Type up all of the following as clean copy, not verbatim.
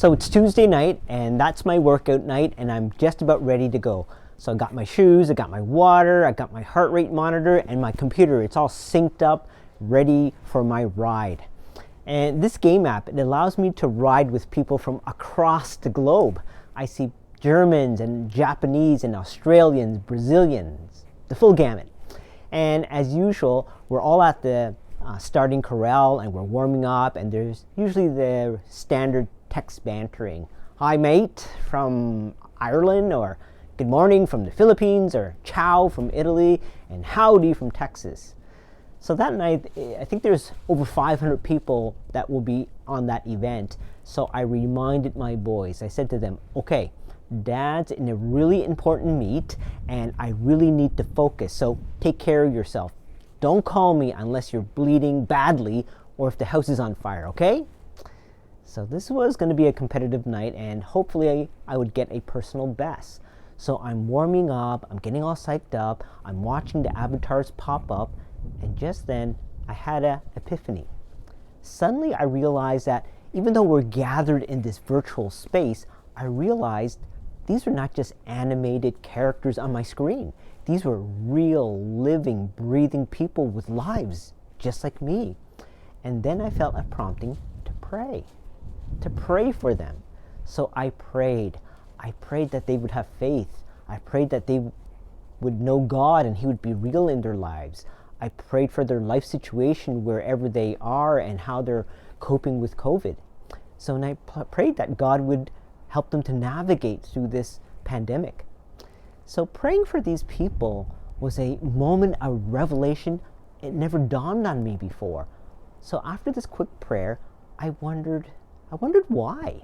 So it's Tuesday night, and that's my workout night, and I'm just about ready to go. So I got my shoes, I got my water, I got my heart rate monitor, and my computer. It's all synced up, ready for my ride. And this game app, it allows me to ride with people from across the globe. I see Germans and Japanese and Australians, Brazilians, the full gamut. And as usual, we're all at the starting corral, and we're warming up, and there's usually the standard text bantering. Hi mate from Ireland, or good morning from the Philippines, or ciao from Italy, and howdy from Texas. So that night, I think there's over 500 people that will be on that event. So I reminded my boys, I said to them, okay, Dad's in a really important meet, and I really need to focus, so take care of yourself. Don't call me unless you're bleeding badly or if the house is on fire, okay? So this was going to be a competitive night, and hopefully I would get a personal best. So I'm warming up, I'm getting all psyched up, I'm watching the avatars pop up, and just then I had an epiphany. Suddenly I realized that even though we're gathered in this virtual space, I realized these were not just animated characters on my screen. These were real, living, breathing people with lives, just like me. And then I felt a prompting to pray for them. So I prayed. I prayed that they would have faith. I prayed that they would know God and He would be real in their lives. I prayed for their life situation wherever they are and how they're coping with COVID. So and I prayed that God would help them to navigate through this pandemic. So praying for these people was a moment of revelation. It never dawned on me before. So after this quick prayer, I wondered why.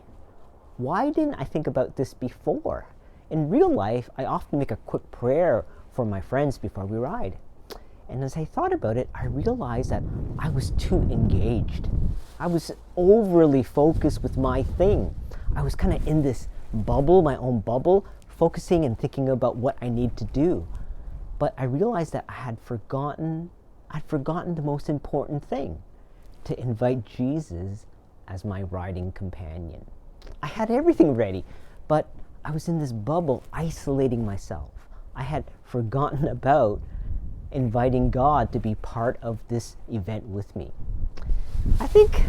Why didn't I think about this before? In real life, I often make a quick prayer for my friends before we ride. And as I thought about it, I realized that I was too engaged. I was overly focused with my thing. I was kind of in this bubble, my own bubble, focusing and thinking about what I need to do. But I realized that I'd forgotten the most important thing, to invite Jesus as my riding companion. I had everything ready, but I was in this bubble, isolating myself. I had forgotten about inviting God to be part of this event with me. I think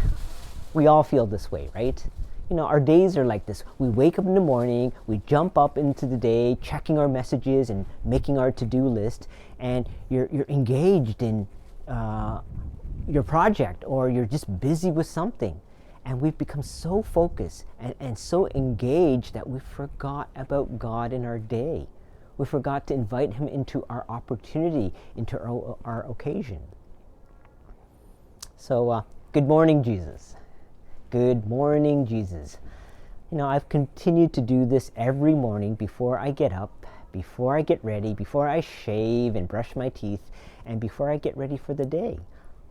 we all feel this way, right? You know, our days are like this. We wake up in the morning, we jump up into the day, checking our messages and making our to-do list, and you're engaged in your project, or you're just busy with something. And we've become so focused and so engaged that we forgot about God in our day. We forgot to invite Him into our opportunity, into our occasion. So, good morning, Jesus. Good morning, Jesus. You know, I've continued to do this every morning before I get up, before I get ready, before I shave and brush my teeth, and before I get ready for the day.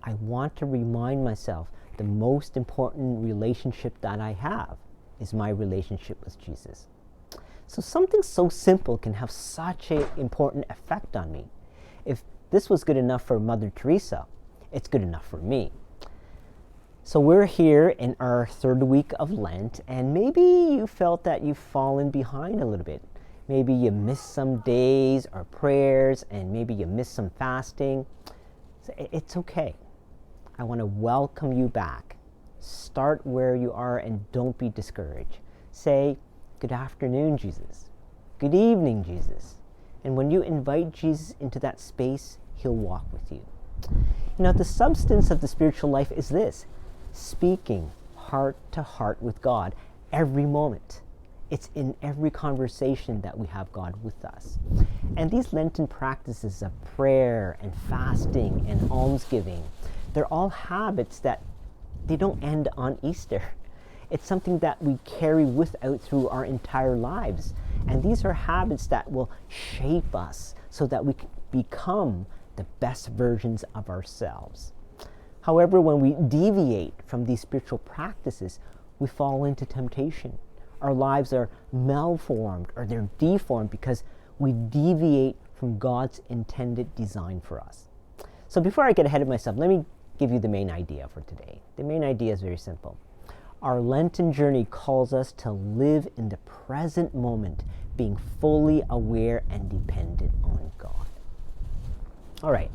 I want to remind myself the most important relationship that I have is my relationship with Jesus. So something so simple can have such an important effect on me. If this was good enough for Mother Teresa, it's good enough for me. So we're here in our third week of Lent, and maybe you felt that you've fallen behind a little bit. Maybe you missed some days or prayers, and maybe you missed some fasting. So it's okay. I want to welcome you back. Start where you are and don't be discouraged. Say, good afternoon, Jesus. Good evening, Jesus. And when you invite Jesus into that space, He'll walk with you. You know, the substance of the spiritual life is this: speaking heart to heart with God every moment. It's in every conversation that we have God with us. And these Lenten practices of prayer and fasting and almsgiving, they're all habits that they don't end on Easter. It's something that we carry without through our entire lives. And these are habits that will shape us so that we can become the best versions of ourselves. However, when we deviate from these spiritual practices, we fall into temptation. Our lives are malformed, or they're deformed because we deviate from God's intended design for us. So before I get ahead of myself, let me give you the main idea for today. The main idea is very simple. Our Lenten journey calls us to live in the present moment, being fully aware and dependent on God. All right,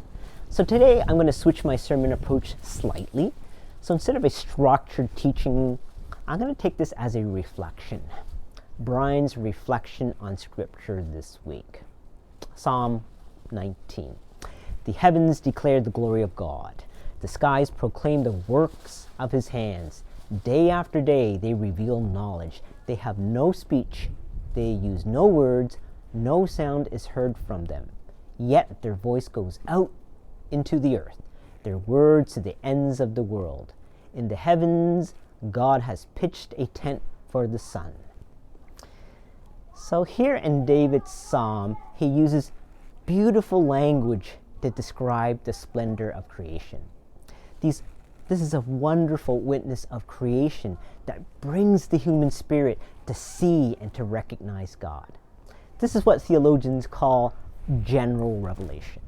so today I'm going to switch my sermon approach slightly. So instead of a structured teaching, I'm going to take this as a reflection. Brian's reflection on Scripture this week. Psalm 19. The heavens declare the glory of God. The skies proclaim the works of his hands. Day after day they reveal knowledge. They have no speech. They use no words. No sound is heard from them. Yet their voice goes out into the earth, their words to the ends of the world. In the heavens, God has pitched a tent for the sun. So here in David's psalm, he uses beautiful language to describe the splendor of creation. This is a wonderful witness of creation that brings the human spirit to see and to recognize God. This is what theologians call general revelation.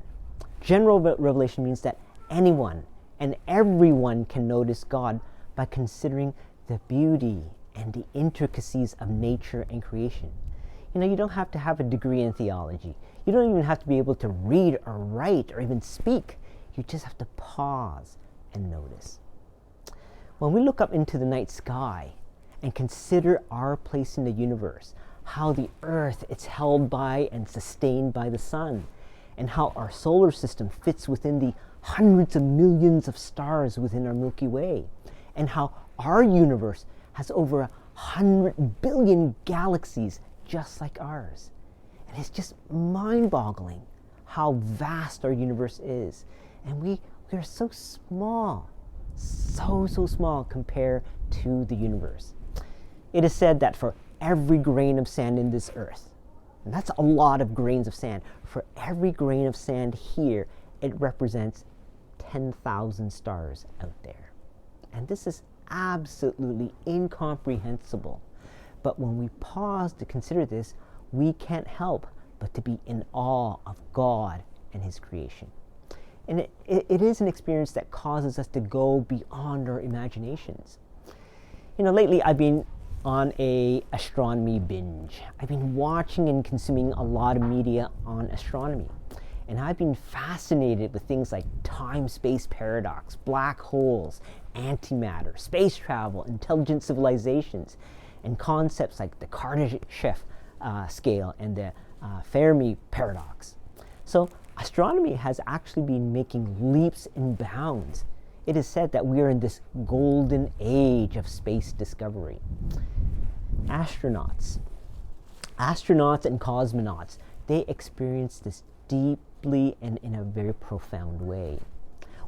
General revelation means that anyone and everyone can notice God by considering the beauty and the intricacies of nature and creation. You don't have to have a degree in theology. You don't even have to be able to read or write or even speak. You just have to pause and notice. When we look up into the night sky and consider our place in the universe, how the earth is held by and sustained by the sun, and how our solar system fits within the hundreds of millions of stars within our Milky Way, and how our universe has over 100 billion galaxies just like ours. And it's just mind-boggling how vast our universe is. And we are so small, so small compared to the universe. It is said that for every grain of sand in this earth, and that's a lot of grains of sand, for every grain of sand here, it represents 10,000 stars out there. And this is absolutely incomprehensible. But when we pause to consider this, we can't help but to be in awe of God and his creation. And it is an experience that causes us to go beyond our imaginations. Lately I've been on a astronomy binge. I've been watching and consuming a lot of media on astronomy. And I've been fascinated with things like time-space paradox, black holes, antimatter, space travel, intelligent civilizations, and concepts like the Kardashev scale and the Fermi paradox. So astronomy has actually been making leaps and bounds. It is said that we are in this golden age of space discovery. Astronauts and cosmonauts, they experience this deeply and in a very profound way.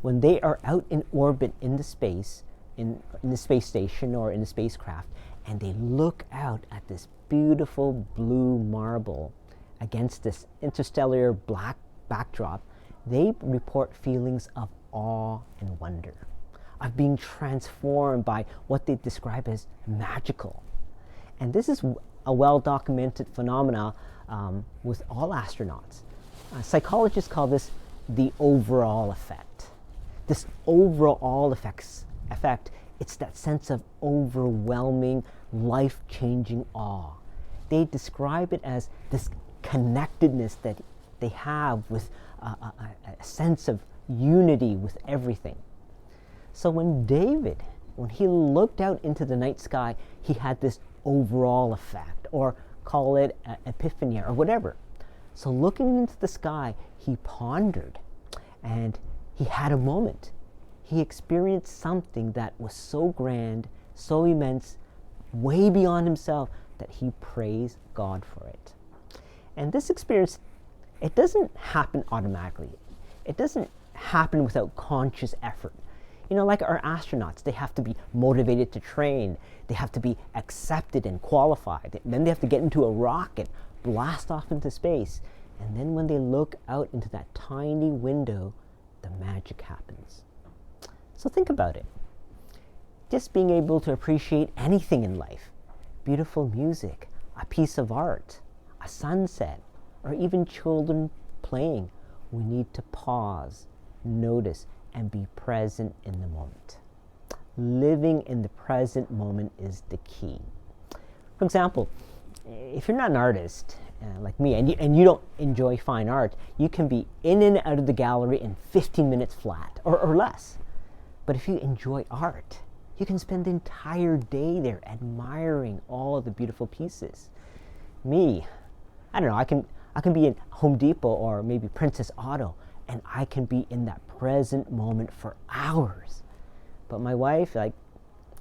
When they are out in orbit in the space, in the space station or in the spacecraft, and they look out at this beautiful blue marble against this interstellar black backdrop, they report feelings of awe and wonder, of being transformed by what they describe as magical. And this is a well-documented phenomena with all astronauts. Psychologists call this the overall effect. This overall effect, it's that sense of overwhelming, life-changing awe. They describe it as this connectedness that they have with a sense of unity with everything. So when he looked out into the night sky, he had this overall effect, or call it epiphany or whatever. So looking into the sky, he pondered and he had a moment. He experienced something that was so grand, so immense, way beyond himself, that he praised God for it. And this experience, it doesn't happen automatically. It doesn't happen without conscious effort. Like our astronauts, they have to be motivated to train. They have to be accepted and qualified. Then they have to get into a rocket, blast off into space. And then when they look out into that tiny window, the magic happens. So think about it. Just being able to appreciate anything in life, beautiful music, a piece of art, a sunset, or even children playing, we need to pause, notice, and be present in the moment. living in the present moment is the key. For example, if you're not an artist like me and you don't enjoy fine art, you can be in and out of the gallery in 15 minutes flat or less. But if you enjoy art, you can spend the entire day there admiring all the beautiful pieces. Me, I don't know, I can be in Home Depot or maybe Princess Auto, and I can be in that present moment for hours. But my wife, like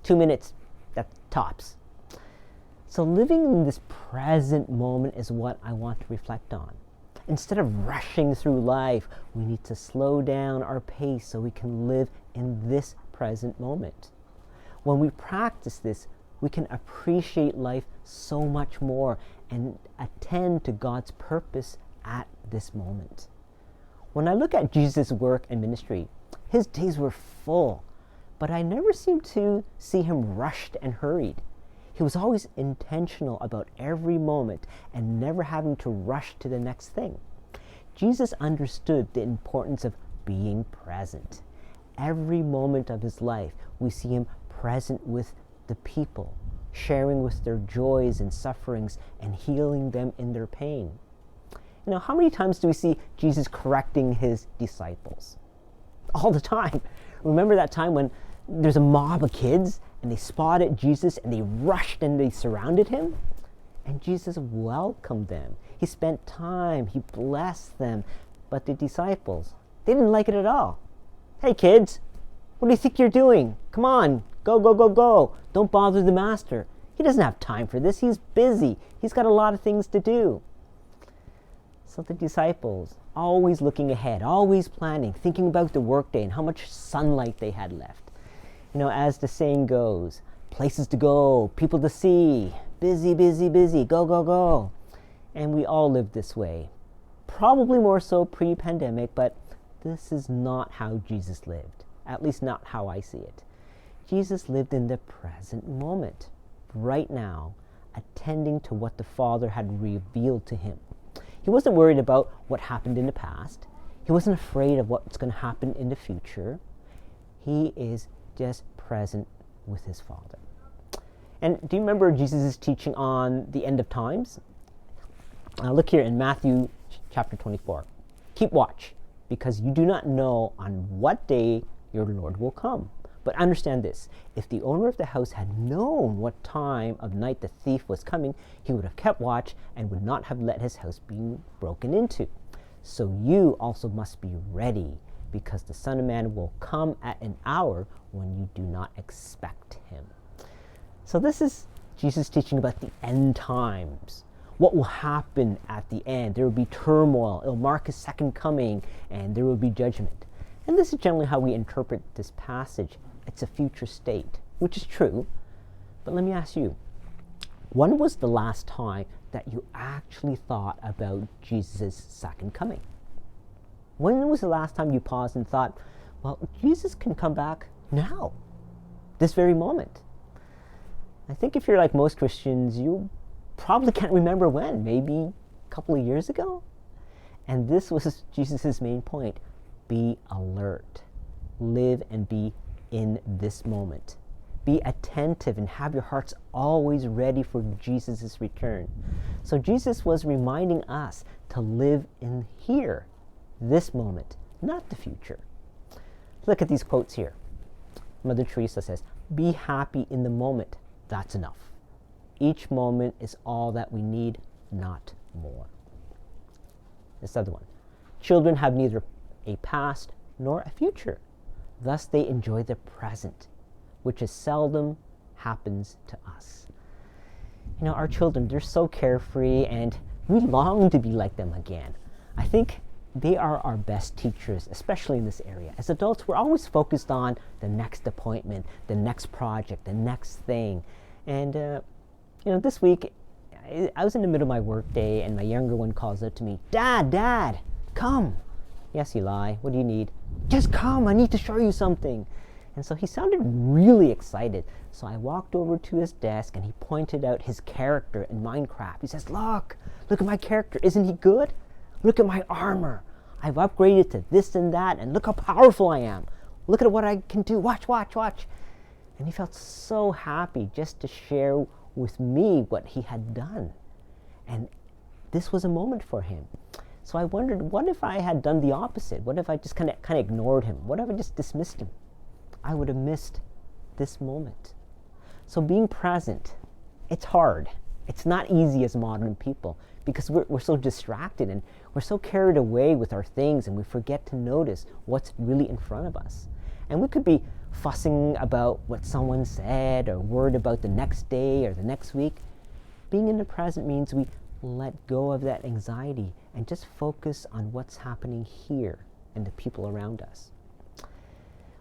2 minutes, that tops. So living in this present moment is what I want to reflect on. Instead of rushing through life, we need to slow down our pace so we can live in this present moment. When we practice this, we can appreciate life so much more and attend to God's purpose at this moment. When I look at Jesus' work and ministry, his days were full, but I never seemed to see him rushed and hurried. He was always intentional about every moment and never having to rush to the next thing. Jesus understood the importance of being present. Every moment of his life, we see him present with the people, sharing with their joys and sufferings and healing them in their pain. You know, how many times do we see Jesus correcting his disciples? All the time. Remember that time when there's a mob of kids and they spotted Jesus and they rushed and they surrounded him? And Jesus welcomed them. He spent time, he blessed them. But the disciples, they didn't like it at all. Hey kids, what do you think you're doing? Come on, go, go, go, go. Don't bother the master. He doesn't have time for this. He's busy. He's got a lot of things to do. So the disciples, always looking ahead, always planning, thinking about the workday and how much sunlight they had left. You know, as the saying goes, places to go, people to see, busy, busy, busy, go, go, go. And we all live this way. Probably more so pre-pandemic, but this is not how Jesus lived. At least not how I see it. Jesus lived in the present moment, right now, attending to what the Father had revealed to him. He wasn't worried about what happened in the past. He wasn't afraid of what's going to happen in the future. He is just present with his Father. And do you remember Jesus' teaching on the end of times? Look here in Matthew chapter 24. Keep watch, because you do not know on what day your Lord will come. But understand this, if the owner of the house had known what time of night the thief was coming, he would have kept watch and would not have let his house be broken into. So you also must be ready, because the Son of Man will come at an hour when you do not expect him. So this is Jesus teaching about the end times. What will happen at the end? There will be turmoil. It will mark his second coming, and there will be judgment. And this is generally how we interpret this passage. It's a future state, which is true. But let me ask you, when was the last time that you actually thought about Jesus' second coming? When was the last time you paused and thought, well, Jesus can come back now, this very moment? I think if you're like most Christians, you probably can't remember when, maybe a couple of years ago. And this was Jesus' main point. Be alert. Live and be in this moment. Be attentive and have your hearts always ready for Jesus' return. So Jesus was reminding us to live in here, this moment, not the future. Look at these quotes here. Mother Teresa says, be happy in the moment. That's enough. Each moment is all that we need, not more. This other one. Children have neither a past nor a future. Thus they enjoy the present, which is seldom happens to us. You know, our children, they're so carefree and we long to be like them again. I think they are our best teachers, especially in this area. As adults, we're always focused on the next appointment, the next project, the next thing. And, you know, this week, I was in the middle of my work day and my younger one calls out to me, Dad, come. Yes, Eli, what do you need? Just come, I need to show you something. And so he sounded really excited. So I walked over to his desk and he pointed out his character in Minecraft. He says, look at my character. Isn't he good? Look at my armor. I've upgraded to this and that, and look how powerful I am. Look at what I can do. Watch. And he felt so happy just to share with me what he had done. And this was a moment for him. So I wondered, what if I had done the opposite? What if I just kind of ignored him? What if I just dismissed him? I would have missed this moment. So being present, it's hard. It's not easy as modern people because we're so distracted and we're so carried away with our things and we forget to notice what's really in front of us. And we could be fussing about what someone said or worried about the next day or the next week. Being in the present means we let go of that anxiety and just focus on what's happening here and the people around us.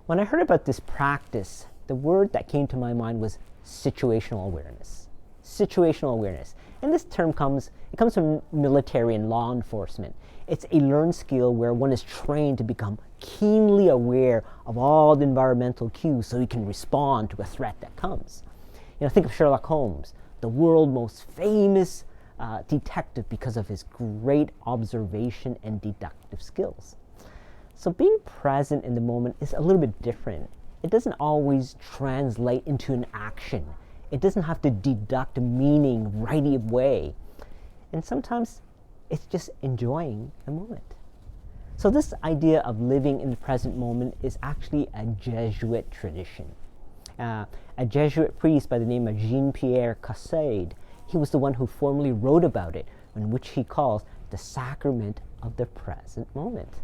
When I heard about this practice, the word that came to my mind was situational awareness. Situational awareness. And this term comes from military and law enforcement. It's a learned skill where one is trained to become keenly aware of all the environmental cues so he can respond to a threat that comes. Think of Sherlock Holmes, the world's most famous detective because of his great observation and deductive skills. So being present in the moment is a little bit different. It doesn't always translate into an action. It doesn't have to deduct meaning right away. And sometimes it's just enjoying the moment. So this idea of living in the present moment is actually a Jesuit tradition. A Jesuit priest by the name of Jean-Pierre Caussade, he was the one who formally wrote about it, in which he calls the sacrament of the present moment.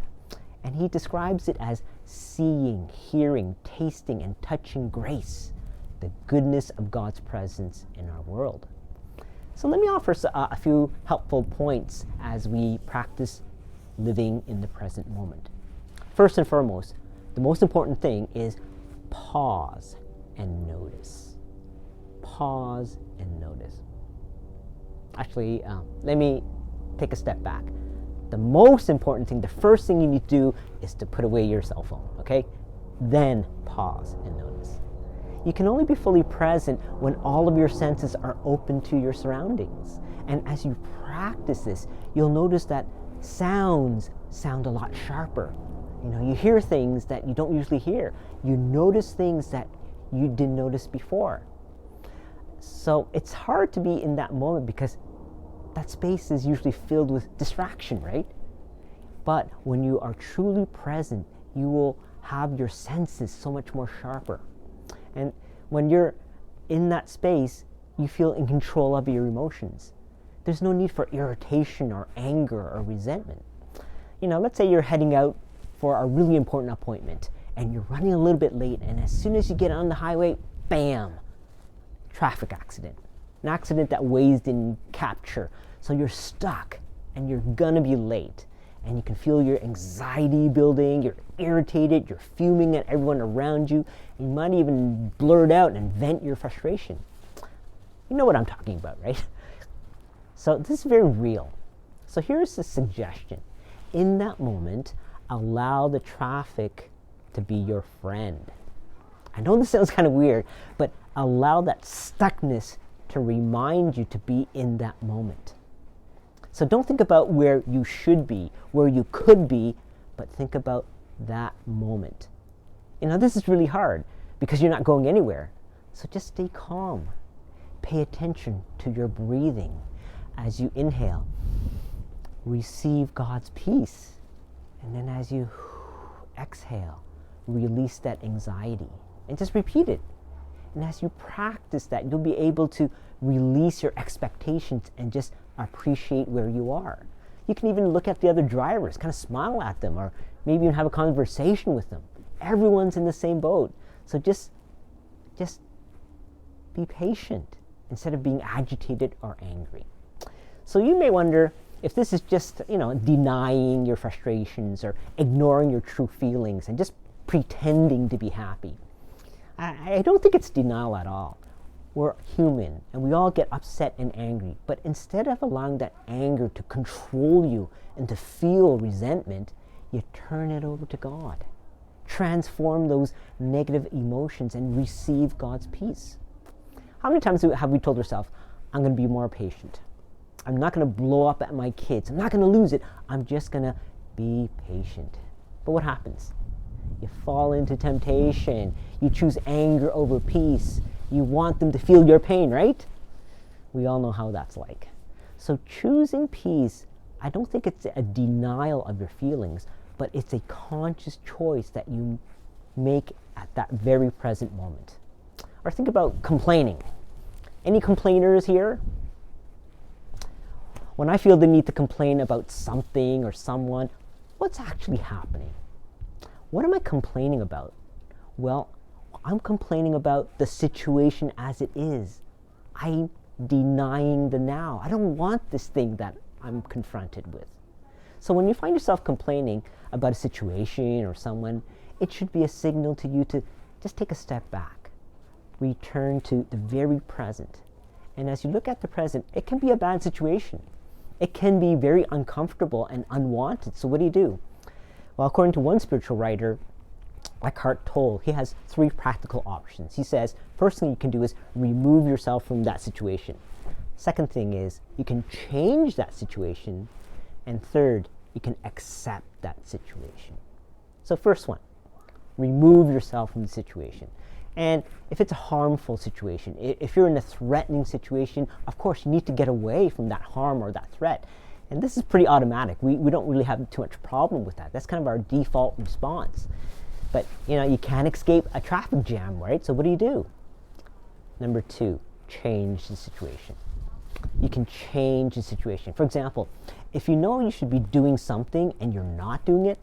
And he describes it as seeing, hearing, tasting, and touching grace, the goodness of God's presence in our world. So let me offer a few helpful points as we practice living in the present moment. First and foremost, the most important thing is pause and notice. Pause and notice. Actually, let me take a step back. The most important thing, the first thing you need to do is to put away your cell phone, okay? Then pause and notice. You can only be fully present when all of your senses are open to your surroundings. And as you practice this, you'll notice that sounds sound a lot sharper. You hear things that you don't usually hear. You notice things that you didn't notice before. So it's hard to be in that moment because that space is usually filled with distraction, right? But when you are truly present, you will have your senses so much more sharper. And when you're in that space, you feel in control of your emotions. There's no need for irritation or anger or resentment. Let's say you're heading out for a really important appointment and you're running a little bit late, and as soon as you get on the highway, bam, traffic accident. An accident that Waze didn't capture. So you're stuck and you're gonna be late. And you can feel your anxiety building, you're irritated, you're fuming at everyone around you. You might even blurt out and vent your frustration. You know what I'm talking about, right? So this is very real. So here's a suggestion. In that moment, allow the traffic to be your friend. I know this sounds kind of weird, but allow that stuckness to remind you to be in that moment. So don't think about where you should be, where you could be, but think about that moment. This is really hard because you're not going anywhere. So just stay calm. Pay attention to your breathing. As you inhale, receive God's peace. And then as you exhale, release that anxiety. And just repeat it. And as you practice that, you'll be able to release your expectations and just appreciate where you are. You can even look at the other drivers, kind of smile at them, or maybe even have a conversation with them. Everyone's in the same boat. So just be patient instead of being agitated or angry. So you may wonder if this is just, denying your frustrations or ignoring your true feelings and just pretending to be happy. I don't think it's denial at all. We're human and we all get upset and angry, but instead of allowing that anger to control you and to feel resentment, you turn it over to God. Transform those negative emotions and receive God's peace. How many times have we told ourselves, I'm going to be more patient. I'm not going to blow up at my kids. I'm not going to lose it. I'm just going to be patient. But what happens? You fall into temptation. You choose anger over peace. You want them to feel your pain, right? We all know how that's like. So choosing peace, I don't think it's a denial of your feelings, but it's a conscious choice that you make at that very present moment. Or think about complaining. Any complainers here? When I feel the need to complain about something or someone, what's actually happening? What am I complaining about? Well, I'm complaining about the situation as it is. I'm denying the now. I don't want this thing that I'm confronted with. So when you find yourself complaining about a situation or someone, it should be a signal to you to just take a step back. Return to the very present. And as you look at the present, it can be a bad situation. It can be very uncomfortable and unwanted. So what do? Well, according to one spiritual writer, Eckhart Tolle, he has 3 practical options. He says, first thing you can do is remove yourself from that situation. Second thing is, you can change that situation. And third, you can accept that situation. So first one, remove yourself from the situation. And if it's a harmful situation, if you're in a threatening situation, of course you need to get away from that harm or that threat. And this is pretty automatic. We don't really have too much problem with that. That's kind of our default response. But you can't escape a traffic jam, right? So what do? Number 2, change the situation. You can change the situation. For example, if you know you should be doing something and you're not doing it,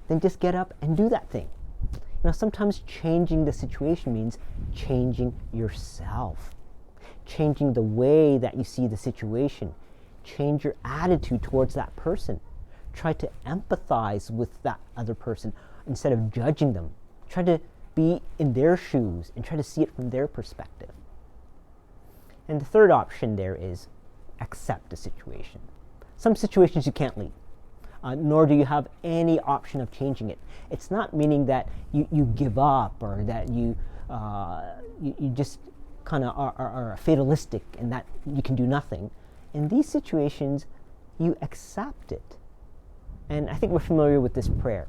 then just get up and do that thing. Sometimes changing the situation means changing yourself, changing the way that you see the situation, change your attitude towards that person. Try to empathize with that other person instead of judging them. Try to be in their shoes and try to see it from their perspective. And the third option there is accept the situation. Some situations you can't leave. Nor do you have any option of changing it. It's not meaning that you give up or that you just kind of are fatalistic and that you can do nothing. In these situations, you accept it. And I think we're familiar with this prayer.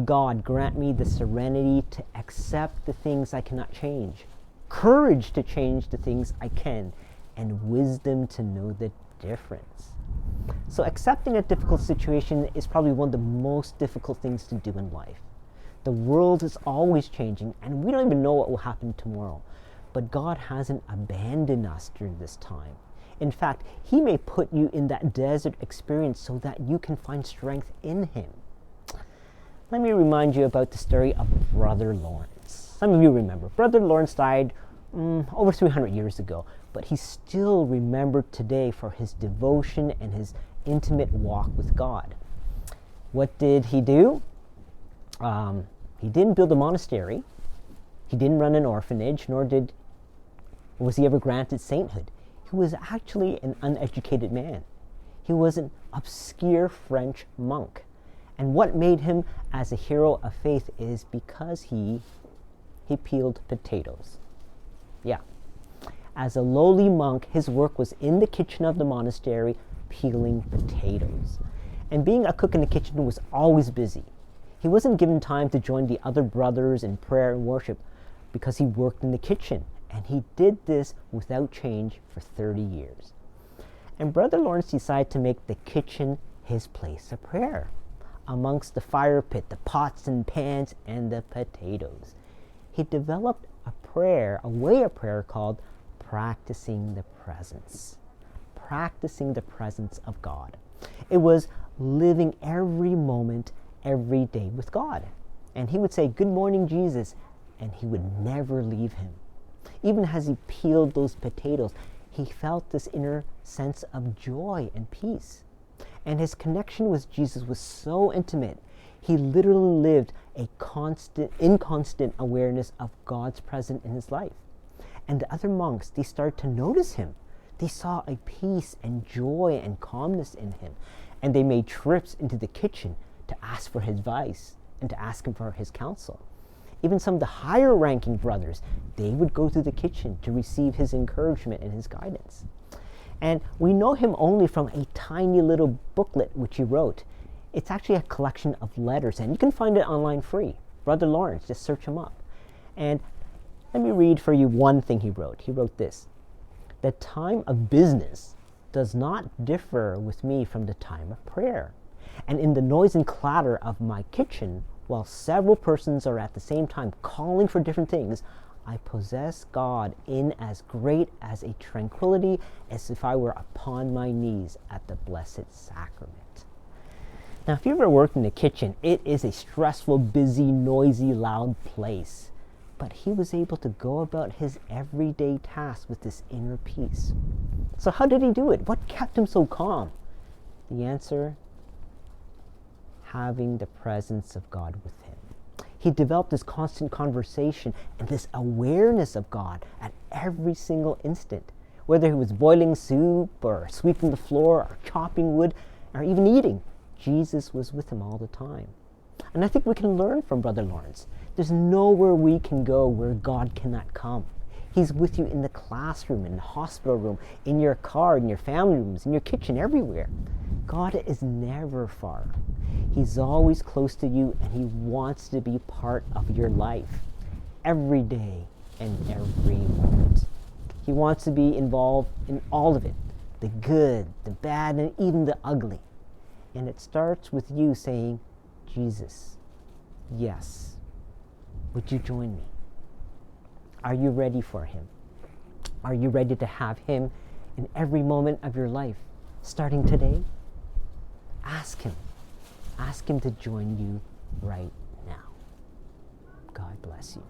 God, grant me the serenity to accept the things I cannot change, courage to change the things I can, and wisdom to know the difference. So accepting a difficult situation is probably one of the most difficult things to do in life. The world is always changing, and we don't even know what will happen tomorrow. But God hasn't abandoned us during this time. In fact, He may put you in that desert experience so that you can find strength in Him. Let me remind you about the story of Brother Lawrence. Some of you remember. Brother Lawrence died over 300 years ago, but he's still remembered today for his devotion and his intimate walk with God. What did he do? He didn't build a monastery. He didn't run an orphanage, nor was he ever granted sainthood. He was actually an uneducated man. He was an obscure French monk. And what made him as a hero of faith is because he peeled potatoes. Yeah. As a lowly monk, his work was in the kitchen of the monastery, peeling potatoes. And being a cook in the kitchen was always busy. He wasn't given time to join the other brothers in prayer and worship because he worked in the kitchen. And he did this without change for 30 years. And Brother Lawrence decided to make the kitchen his place of prayer, amongst the fire pit, the pots and pans, and the potatoes. He developed a way of prayer called practicing the presence. Practicing the presence of God. It was living every moment, every day with God. And he would say, "Good morning, Jesus," and he would never leave him. Even as he peeled those potatoes, he felt this inner sense of joy and peace. And his connection with Jesus was so intimate, he literally lived in constant awareness of God's presence in his life. And the other monks, they started to notice him. They saw a peace and joy and calmness in him. And they made trips into the kitchen to ask for his advice and to ask him for his counsel. Even some of the higher ranking brothers, they would go to the kitchen to receive his encouragement and his guidance. And we know him only from a tiny little booklet which he wrote. It's actually a collection of letters, and you can find it online free. Brother Lawrence, just search him up. And let me read for you one thing he wrote. He wrote this: "The time of business does not differ with me from the time of prayer. And in the noise and clatter of my kitchen, while several persons are at the same time calling for different things, I possess God in as great as a tranquility as if I were upon my knees at the Blessed Sacrament." Now, if you've ever worked in the kitchen, it is a stressful, busy, noisy, loud place. But he was able to go about his everyday tasks with this inner peace. So how did he do it? What kept him so calm? The answer: having the presence of God with him. He developed this constant conversation and this awareness of God at every single instant. Whether he was boiling soup or sweeping the floor or chopping wood or even eating, Jesus was with him all the time. And I think we can learn from Brother Lawrence. There's nowhere we can go where God cannot come. He's with you in the classroom, in the hospital room, in your car, in your family rooms, in your kitchen, everywhere. God is never far. He's always close to you, and he wants to be part of your life every day and every moment. He wants to be involved in all of it, the good, the bad, and even the ugly. And it starts with you saying, "Jesus, yes, would you join me?" Are you ready for him? Are you ready to have him in every moment of your life, starting today? Ask him. Ask him to join you right now. God bless you.